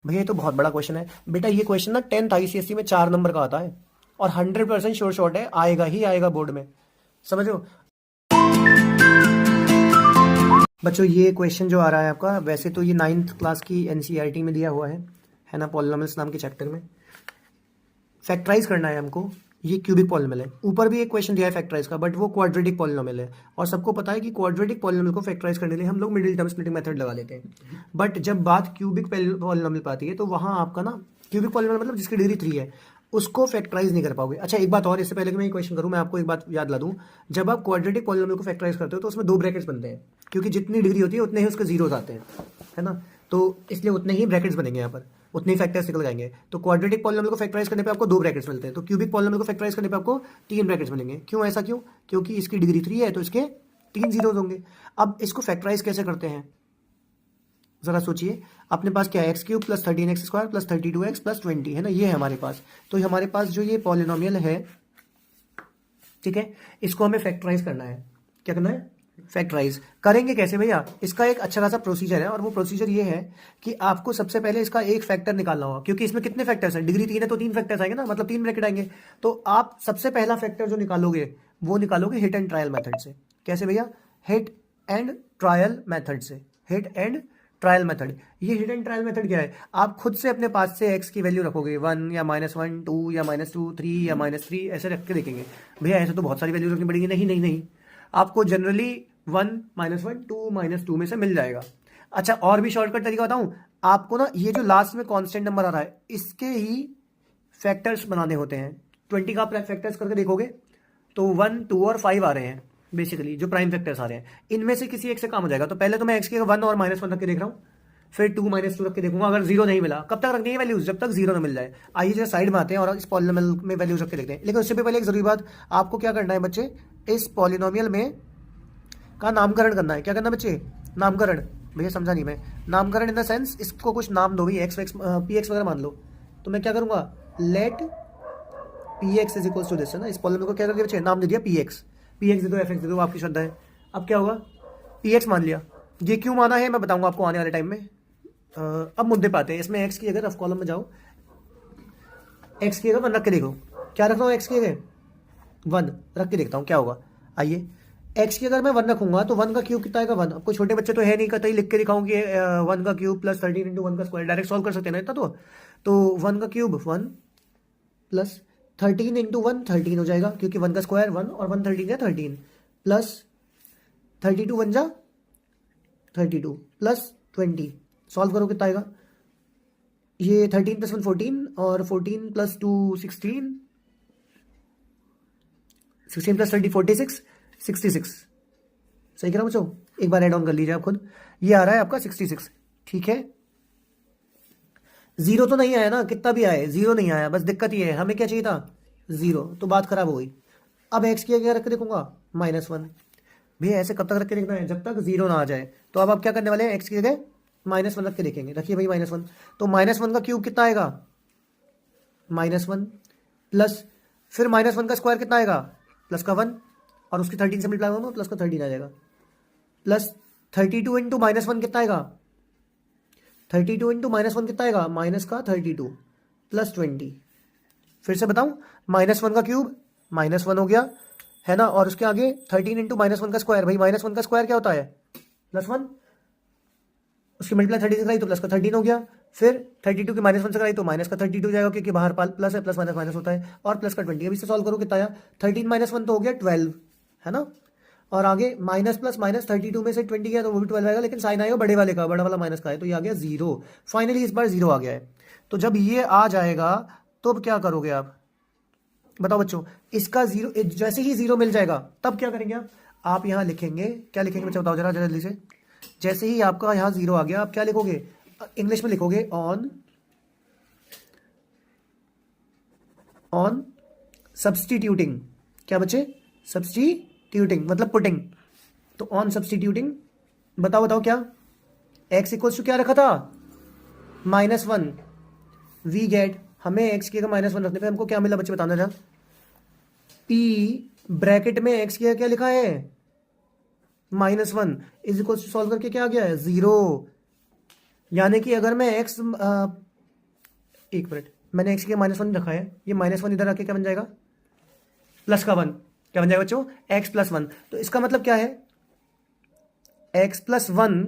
भैया ये तो बहुत बड़ा क्वेश्चन है बेटा। ये क्वेश्चन ना 10th ICSE में 4 नंबर का आता है और 100% श्योर शॉट है, आएगा ही आएगा बोर्ड में, समझ लो। बच्चों ये क्वेश्चन जो आ रहा है आपका, वैसे तो ये 9th क्लास की NCERT में दिया हुआ है ना, पॉलिनोमियल्स नाम के चैप्टर में। फैक्टराइज करना है हमको, ये क्यूबिक पॉलिनोमियल है। ऊपर भी एक क्वेश्चन दिया है फैक्टराइज का, बट वो क्वाड्रेटिक पॉलिनोमियल है, और सबको पता है कि क्वाड्रेटिक पॉलिनोमियल को फैक्टराइज करने के लिए हम लोग मिडिल टर्म स्प्लिटिंग मेथड लगा लेते हैं। बट जब बात क्यूबिक पॉलिनोमियल पर आती है तो वहाँ आपका ना, क्यूबिक पॉलिनोमियल मतलब जिसकी डिग्री 3 है, उसको फैक्टराइज नहीं कर पाओगे। अच्छा एक बात और, इससे पहले कि मैं ये क्वेश्चन करूँ, मैं आपको एक बात याद ला दूँ। जब आप क्वाड्रेटिक पॉलिनोमियल को फैक्टराइज करते हो तो उसमें 2 ब्रैकेट्स बनते हैं, क्योंकि जितनी डिग्री होती है उतने ही उसके जीरोस आते हैं, है ना। तो इसलिए उतने ही ब्रैकेट्स बनेंगे यहाँ पर, उतने ही फैक्टर्स निकल जाएंगे। तो क्वाड्रेटिक पॉलिनोमियल को फैक्टराइज करने पे आपको 2 ब्रैकेट्स मिलते हैं, तो क्यूबिक पॉलिनोमियल को फैक्टराइज करने पे आपको 3 ब्रैकेट्स मिलेंगे। क्यों, ऐसा क्यों? क्योंकि इसकी डिग्री 3 है तो इसके 3 जीरोज होंगे। अब इसको फैक्टराइज कैसे करते हैं जरा सोचिए। अपने पास क्या है, x³ + 13x² + 32x + 20 है ना, ये है हमारे पास। तो हमारे पास जो ये पॉलिनोमियल है, ठीक है, इसको हमें फैक्टराइज करना है। क्या करना है? फैक्टराइज करेंगे कैसे भैया? इसका एक अच्छा खासा प्रोसीजर है, और वो प्रोसीजर ये है कि आपको सबसे पहले इसका एक फैक्टर निकालना होगा, क्योंकि इसमें कितने फैक्टर्स हैं, डिग्री 3 है तो 3 फैक्टर्स आएंगे ना, मतलब 3 ब्रैकेट आएंगे। तो आप सबसे पहला फैक्टर जो निकालोगे वो निकालोगे हिट एंड ट्रायल मेथड से। कैसे भैया? हिट एंड ट्रायल मेथड से। हिट एंड ट्रायल मेथड, ये हिट एंड ट्रायल मेथड क्या है? आप खुद से अपने पास से x की वैल्यू रखोगे, 1 या -1, 2 या -2, 3 या -3, ऐसे रख के देखेंगे। भैया ऐसे तो बहुत सारी वैल्यू रखनी पड़ेगी। नहीं नहीं नहीं, आपको जनरली 1 -1 2 -2 में से मिल जाएगा। अच्छा और भी शॉर्टकट तरीका बताऊं आपको ना, ये जो लास्ट में कांस्टेंट नंबर आ रहा है इसके ही फैक्टर्स बनाने होते हैं। 20 का फैक्टर्स करके देखोगे तो 1 2 और 5 आ रहे हैं बेसिकली, जो प्राइम फैक्टर्स आ रहे हैं। इनमें से किसी एक से काम हो जाएगा। तो पहले तो मैं x की 1 और -1 रख के देख रहा हूँ, फिर 2 -2 रख के देखूंगा। अगर जीरो नहीं मिला, कब तक रखनी है वैल्यूज? जब तक जीरो ना मिल जाए। आइए जरा साइड में आते हैं और इस पॉलिनोमियल में वैल्यूज रख के देखते हैं। लेकिन उससे भी पहले एक जरूरी बात, आपको क्या करना है बच्चे, इस पॉलिनोमियल में का नामकरण करना है। क्या करना बच्चे? नामकरण। भैया समझा नहीं मैं। नामकरण इन द सेंस, इसको कुछ नाम दो भाई, एक्स एक्स पी एक्स वगैरह मान लो। तो मैं क्या करूंगा, let P X is equals to this, है ना। इस पॉलिनोमियल को क्या कर दिया बच्चे, नाम दे दिया पी एक्स। पी एक्स दे दो, एफ एक्स दे दो, आपकी श्रद्धा है। अब क्या होगा, पी एक्स मान लिया। ये क्यों माना है मैं बताऊंगा आपको आने वाले टाइम में। अब मुद्दे पाते हैं। इसमें एक्स की जगह रफ कॉलम में जाओ, एक्स की जगह 1 रख के देखो। क्या रख रहा हूँ एक्स की जगह? 1 रख के देखता हूँ क्या होगा। आइए, एक्स की अगर मैं 1 रखूंगा तो 1 का क्यूब कितना आएगा? 1। आपको छोटे बच्चे तो है नहीं, कतई लिख के दिखाऊं कि 1 का क्यूब + 13 × 1 का स्क्वायर, डायरेक्ट सॉल्व कर सकते हैं ना इतना तो 1 का क्यूब 1 + 13 × 1 13 हो जाएगा, क्योंकि 1 का स्क्वायर 1 और 1 13 या 13, प्लस 32 1 जा 32 प्लस 20। सॉल्व करो कितना आएगा? ये 13 + 1 14 और 14 + 2 16, 16 + 30 46, 66। सही कह रहा हूँ बच्चों? एक बार एड ऑन कर लीजिए आप खुद। ये आ रहा है आपका 66, ठीक है। जीरो तो नहीं आया ना, कितना भी आए जीरो नहीं आया, बस दिक्कत ये है, हमें क्या चाहिए था? जीरो। तो बात खराब हो गई। अब एक्स की क्या रख के देखूंगा? -1। भैया ऐसे कब तक रख के देखना है? जब तक जीरो ना आ जाए। तो अब आप क्या करने वाले हैं, एक्स की जगह -1 रख के देखेंगे। रखिए भाई -1। तो -1 का क्यूब कितना आएगा? -1 प्लस, फिर -1 का स्क्वायर कितना आएगा? प्लस का 1, और उसकी 13 से मल्टीप्लाई होगा, प्लस का 13 आ जाएगा। प्लस 32 × -1 कितना आएगा? 32 × -1 कितना आएगा? माइनस का 32 प्लस 20। फिर से बताऊं, -1 का क्यूब -1 हो गया, है ना, और उसके आगे 13 × -1 का स्क्वायर। भाई -1 का स्क्वायर क्या होता है? +1। उसकी मल्टीप्लाई 30 से कराई तो प्लस का 13 हो गया। फिर 32 की -1 से कराई तो माइनस का 32 हो जाएगा, क्योंकि बाहर प्लस है, प्लस माइनस माइनस होता है, और प्लस का 20। अभी से सॉल्व करो कितना आया? 13 - 1 तो हो गया 12, है ना। और आगे माइनस प्लस माइनस 32 में से 20 गया तो वो भी 12 आएगा, लेकिन साइन आएगा बड़े वाले का, बड़ा वाला माइनस का है, तो ये आ गया 0। फाइनली इस बार 0 आ गया है। तो जब ये आ जाएगा तो अब क्या करोगे आप बताओ बच्चों? इसका 0, जैसे ही 0 मिल जाएगा तब क्या करेंगे आप यहां लिखेंगे, क्या लिखेंगे बच्चों बताओ जरा जल्दी से। जैसे ही आपका यहां 0 आ गया, आप क्या लिखोगे? इंग्लिश में लिखोगे ऑन सब्सटीट्यूटिंग। क्या बच्चे? सब्सटीट्यूटिंग मतलब पुटिंग। तो ऑन सब्सटीट्यूटिंग, बताओ बताओ क्या? एक्स इक्वल्स टू क्या रखा था? -1। वी गेट, हमें एक्स की -1 रखने पे हमको क्या मिला बच्चे बताना जरा। पी ब्रैकेट में एक्स की क्या लिखा है? -1 इज इक्वल्स टू, सॉल्व करके क्या आ गया है? 0। यानी कि अगर मैं एक्स एक मिनट, मैंने एक्स के -1 रखा है, ये -1 इधर आके क्या बन जाएगा, प्लस का 1, क्या बन जाएगा बच्चों, एक्स प्लस 1। तो इसका मतलब क्या है, x plus 1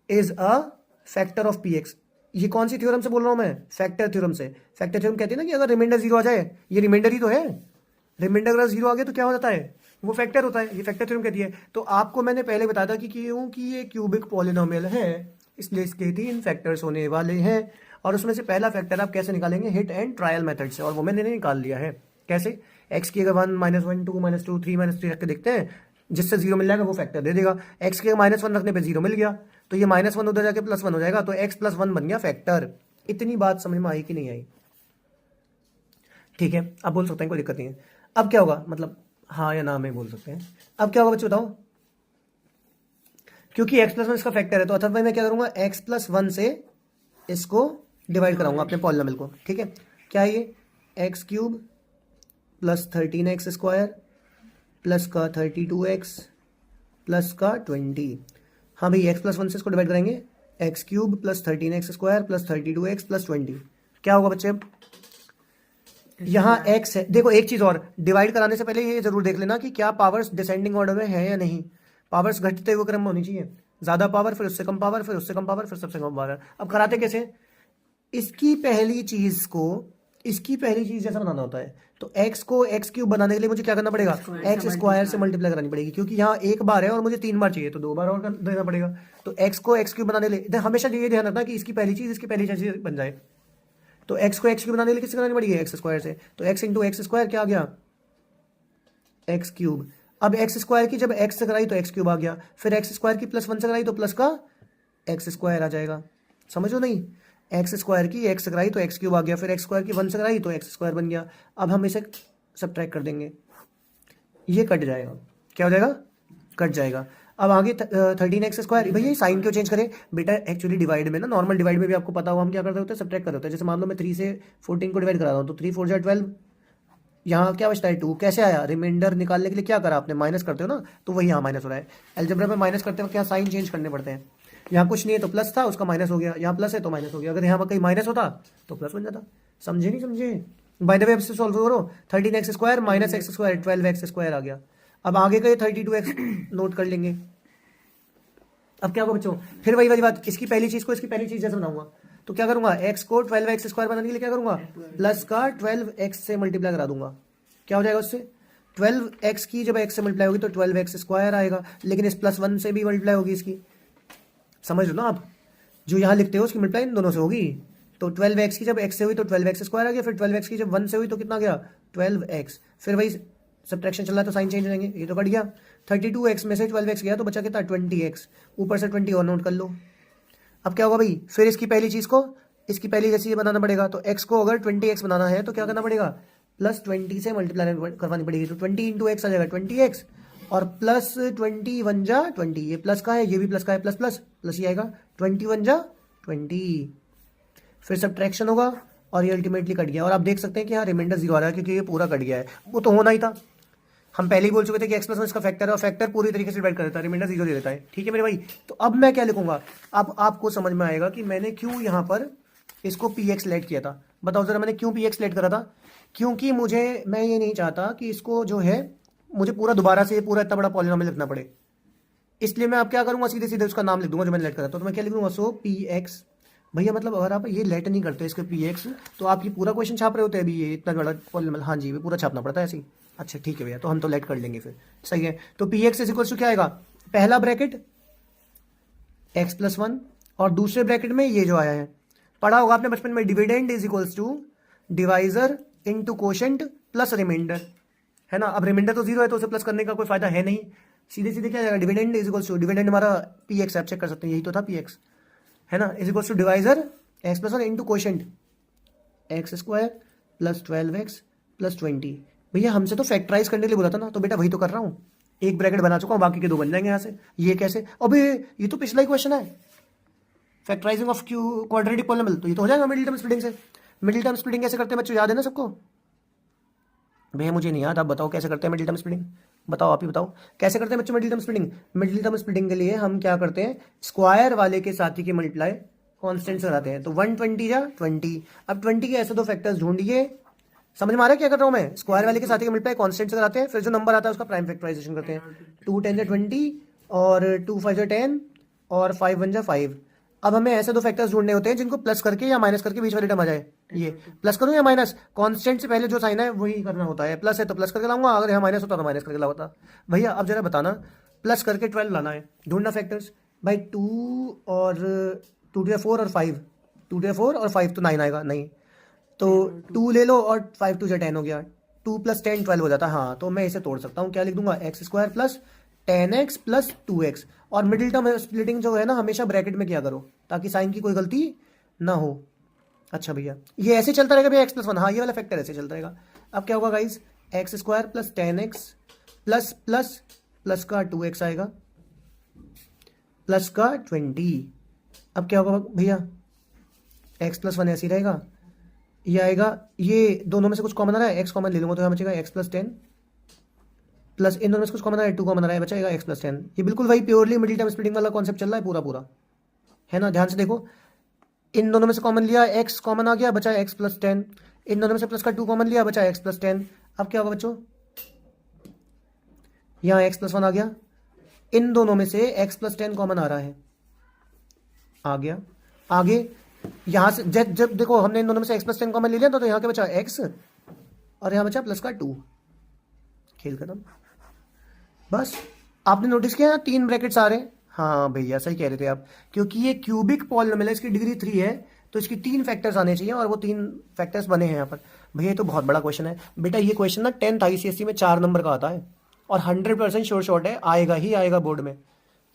is a factor of P x. ये कौन सी थ्योरम से बोल रहा हूं मैं, फैक्टर थ्योरम से। फैक्टर थ्योरम कहती है ना कि अगर रिमाइंडर 0 आ जाए, ये रिमाइंडर ही तो है, रिमाइंडर अगर 0 आ गया तो क्या हो जाता है, वो फैक्टर होता है, ये फैक्टर थ्योरम कहती है। तो आपको मैंने पहले बताया था कि क्योंकि ये क्यूबिक पॉलिनोमियल है इसलिए इसके 3 फैक्टर्स होने वाले हैं, और उसमें से पहला फैक्टर आप कैसे निकालेंगे, हिट एंड ट्रायल मेथड से, और वो मैंने निकाल लिया है। कैसे, एक्स की अगर 1 -1 2 -2 3 -3 रख के देखते हैं, जिससे 0 मिल जाएगा वो फैक्टर दे देगा। एक्स के -1 रखने पे 0 मिल गया, तो ये -1 उधर जाके +1 हो जाएगा, तो एक्स प्लस 1 बन गया फैक्टर। इतनी बात समझ में आई कि नहीं आई, ठीक है, आप बोल सकते हैं, कोई दिक्कत नहीं है। अब क्या होगा, मतलब हाँ या ना में बोल सकते हैं। अब क्या होगा बच्चों बताओ, क्योंकि x + 1 इसका फैक्टर है, तो अथवा मैं क्या करूंगा, x + 1 से इसको डिवाइड कराऊंगा अपने पॉलिनोमियल को, ठीक है। क्या है ये, x³ + 13x² प्लस का 32x प्लस का 20। हाँ भाई, x + 1 से इसको डिवाइड करेंगे, x³ + 13x² plus 32x plus 20। क्या होगा बच्चे, यहाँ x है, देखो एक चीज और, डिवाइड कराने से पहले ये जरूर देख लेना कि क्या पावर्स डिसेंडिंग ऑर्डर में है या नहीं। पावर्स घटते हुए क्रम में होनी चाहिए, ज्यादा पावर, फिर उससे कम पावर, फिर उससे कम पावर, फिर सबसे कम पावर। अब कराते कैसे, इसकी पहली चीज को इसकी पहली चीज जैसा बनाना होता है, तो x को x³ बनाने के लिए मुझे क्या करना पड़ेगा, x² से मल्टीप्लाई करानी पड़ेगी, क्योंकि यहाँ एक बार है और मुझे 3 बार चाहिए, तो 2 बार और देना पड़ेगा। तो x को x³ बनाने के लिए हमेशा ये ध्यान रखना कि इसकी पहली चीज बन जाए। तो x को x³ बनाने के लिए किससे करानी पड़ेगी, x² से, तो x × x² क्या आ गया, x³। अब x² की जब x से कराई तो x³ आ गया, फिर x² की +1 से कराई तो प्लस का x² आ जाएगा, समझो नहीं, x² की x से कराई तो x³ आ गया, फिर x² की 1 से कराई तो x² बन गया। अब हम इसे सब्ट्रैक्ट कर देंगे, ये कट जाएगा, क्या हो जाएगा, कट जाएगा। अब आगे 13x² भैया साइन क्यों चेंज करें बेटा, एक्चुअली डिवाइड में ना, नॉर्मल डिवाइड में भी आपको पता होगा हम क्या करते होते हैं, सब्ट्रैक्ट करते होते हैं। जैसे मान लो मैं 3 से 14 को डिवाइड करा रहा हूँ, तो 3 4 जा 12, यहाँ क्या बचता है 2, कैसे आया, रिमाइंडर निकालने के लिए क्या करा आपने, माइनस करते हो ना, तो वही यहाँ माइनस हो रहा है। अलजेब्रा में माइनस करते वक्त यहाँ साइन चेंज करने पड़ते हैं, यहाँ कुछ नहीं है तो प्लस था, उसका माइनस हो गया, यहाँ प्लस है तो माइनस हो गया, अगर यहाँ पर कहीं माइनस होता तो प्लस बन जाता। समझे नहीं समझे, बाय द वे से सॉल्व करो, 13x² - x² 12x² आ गया। अब आगे का ये 32x नोट कर लेंगे। अब क्या होगा बच्चों, फिर वही वाली बात, इसकी पहली चीज को इसकी पहली चीज जैसे बनाऊंगा, तो क्या करूंगा, x को 12x² बनाने के लिए क्या करूंगा, प्लस का 12x से मल्टीप्लाई करा दूंगा, क्या हो जाएगा उससे, 12x की जब x से मल्टीप्लाई होगी तो 12x² आएगा, लेकिन इस +1 से भी मल्टीप्लाई होगी इसकी, समझ लो ना आप, जो यहाँ लिखते हो उसकी मल्टीप्लाई इन दोनों से होगी। तो 12x की जब x से हुई तो 12x² आ गया, फिर 12x की जब 1 से हुई तो कितना गया 12x, फिर वही सब्ट्रैक्शन चल रहा है तो साइन चेंज हो जाएंगे, ये तो कट गया। 32x में से 12x गया तो बचा कितना 20x, ऊपर से 20 और नोट कर लो। अब क्या होगा भाई, फिर इसकी पहली चीज को इसकी पहली जैसी बनाना पड़ेगा, तो x को अगर 20x बनाना है तो क्या करना पड़ेगा, +20 से मल्टीप्लाई करवानी पड़ेगी, तो 20 × x आ जाएगा 20x, और +20 × 1 = 20, ये प्लस का है ये भी प्लस का है, प्लस प्लस प्लस ही आएगा, 20 × 1 = 20, फिर सब्ट्रैक्शन होगा और ये अल्टीमेटली कट गया। और आप देख सकते हैं कि यहाँ रिमाइंडर 0 आ रहा है क्योंकि ये पूरा कट गया है, वो तो होना ही था, हम पहले ही बोल चुके थे कि x + 1 इसका फैक्टर है, और फैक्टर पूरी तरीके से डिवाइड कर देता है, रिमाइंडर 0 दे देता है, ठीक है मेरे भाई। तो अब मैं क्या लिखूंगा, अब आपको समझ में आएगा कि मैंने क्यों यहाँ पर इसको px लेट किया था। बताओ जरा मैंने क्यों px लेट करा था, क्योंकि मैं ये नहीं चाहता कि इसको जो है मुझे पूरा दोबारा से पूरा इतना बड़ा पॉलिनोमियल लिखना पड़े, इसलिए मैं अब क्या करूंगा, सीधे सीधे उसका नाम लिख दूंगा जो मैंने लेट करा था। तो मैं क्या लिखूंगा, सो px, भैया मतलब अगर आप ये लेट नहीं करते इसके px, तो आप ये पूरा क्वेश्चन छाप रहे होते हैं अभी, ये इतना बड़ा पॉलिनोमियल, हाँ जी ये पूरा छापना पड़ता है ऐसे ही। अच्छा ठीक है भैया, तो हम तो लेट कर लेंगे फिर, सही है। तो px = क्या आएगा, पहला ब्रैकेट x + 1, और दूसरे ब्रैकेट में ये जो आया है, पढ़ा होगा आपने बचपन में, dividend = divisor × quotient plus remainder, है ना। अब रिमाइंडर तो 0 है तो उसे प्लस करने का कोई फायदा है नहीं, सीधे सीधे क्या जाएगा, डिविडेंड = डिविडेंड हमारा px, आप चेक कर सकते हैं, यही तो था px, है ना, = divisor x + 1 × quotient x² + 12x + 20। भैया हमसे तो फैक्टराइज करने के लिए बोला था ना, तो बेटा वही तो कर रहा हूँ, एक ब्रैकेट बना चुका हूँ, बाकी के 2 बन जाएंगे यहाँ से। ये कैसे, अबे ये तो पिछला ही क्वेश्चन है, फैक्टराइजिंग ऑफ क्वाड्रेटिक पॉलिनोमियल, तो ये तो हो जाएगा मिडिल टर्म स्प्लिटिंग से। मिडिल टर्म स्प्लिटिंग कैसे करते हैं बच्चों, याद है ना सबको, भैया मुझे नहीं याद, आप बताओ कैसे करते हैं मिडिल टर्म स्प्लिटिंग, बताओ आप ही बताओ कैसे करते हैं बच्चों middle term splitting. Middle term splitting के लिए हम क्या करते हैं, स्क्वायर वाले के साथी की मल्टीप्लाई कांस्टेंट से कराते हैं। तो 120 या 20। अब 20 के ऐसे दो फैक्टर्स ढूंढिए। समझ में आ रहा है क्या कर रहा हूँ मैं? स्क्वायर वाले के साथ ही मल्टीप्लाई कांस्टेंट से कराते हैं, फिर जो नंबर आता है उसका प्राइम फैक्टराइजेशन करते हैं। 2 10 या 20 और 2 5 या 10 और 5 1 या 5। अब हमें ऐसे दो फैक्टर्स ढूंढने होते हैं जिनको प्लस करके या माइनस करके बीच वाली टर्म आ जाए। ये प्लस करूँ या माइनस? कांस्टेंट से पहले जो साइन है वही करना होता है। प्लस है तो प्लस करके लाऊंगा, अगर यहाँ माइनस होता तो माइनस करके लाता। भैया अब जरा बताना, प्लस करके 12 लाना है, ढूंढना फैक्टर्स। भाई 2 और 2 2 4 और 5, 2 2 4 और 5 तो 9 आएगा नहीं, तो 2 ले लो और 5 2 10 हो गया। 2 + 10 12 हो जाता है। हाँ तो मैं इसे तोड़ सकता हूँ, क्या लिख दूंगा? x² + 10x + 2x। और मिडिल टर्म स्प्लिटिंग जो है ना हमेशा ब्रैकेट में किया करो ताकि साइन की कोई गलती ना हो। अच्छा भैया ये ऐसे चलता रहेगा भैया, x + 1। हाँ ये वाला फैक्टर ऐसे चलता रहेगा। अब क्या होगा गाइज? x² + 10x प्लस का 2x आएगा प्लस का 20। अब क्या होगा भैया? x + 1 ऐसे ही रहेगा, ये आएगा, ये दोनों में से कुछ कॉमन आ रहा है, x कॉमन ले लूंगा तो यहाँ बचेगा x + 10 प्लस इन दोनों में से कुछ कॉमन आ रहा है, 2 कॉमन आ रहा है, बचेगा x + 10। ये बिल्कुल वही प्योरली मिडिल टर्म स्प्लिटिंग वाला कॉन्सेप्ट चल रहा है पूरा है ना। ध्यान से देखो, इन दोनों में से कॉमन लिया, x कॉमन आ गया, बचा x + 10। इन दोनों में से प्लस का 2 कॉमन लिया, बचा x + 10। अब क्या होगा बच्चों? यहाँ x + 1 आ गया, इन दोनों में से x + 10 कॉमन आ रहा है, आ गया। आगे यहां से जब देखो हमने इन दोनों में से x + 10 कॉमन ले लिया तो यहाँ क्या बचा? x, और यहाँ बचा प्लस का 2। खेल खत्म। बस आपने नोटिस किया 3 ब्रैकेट्स आ रहे हैं। हाँ भैया सही कह रहे थे आप, क्योंकि ये क्यूबिक पॉलिनोमियल है, इसकी डिग्री 3 है, तो इसकी 3 फैक्टर्स आने चाहिए और वो 3 फैक्टर्स बने हैं यहाँ पर। भैया ये तो बहुत बड़ा क्वेश्चन है बेटा। ये क्वेश्चन ना 10th ICSE में 4 नंबर का आता है और 100% श्योर शॉट है, आएगा ही आएगा बोर्ड में,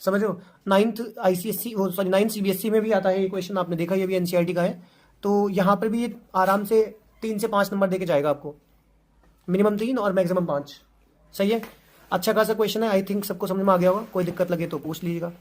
समझ लो। 9th ICSE वो सॉरी 9th CBSE में भी आता है ये क्वेश्चन, आपने देखा, ये भी NCERT का है। तो यहाँ पर भी ये आराम से 3 से 5 नंबर दे के जाएगा आपको, मिनिमम 3 और मैक्सिमम 5। सही है, अच्छा खासा क्वेश्चन है। आई थिंक सबको समझ में आ गया होगा, कोई दिक्कत लगे तो पूछ लीजिएगा।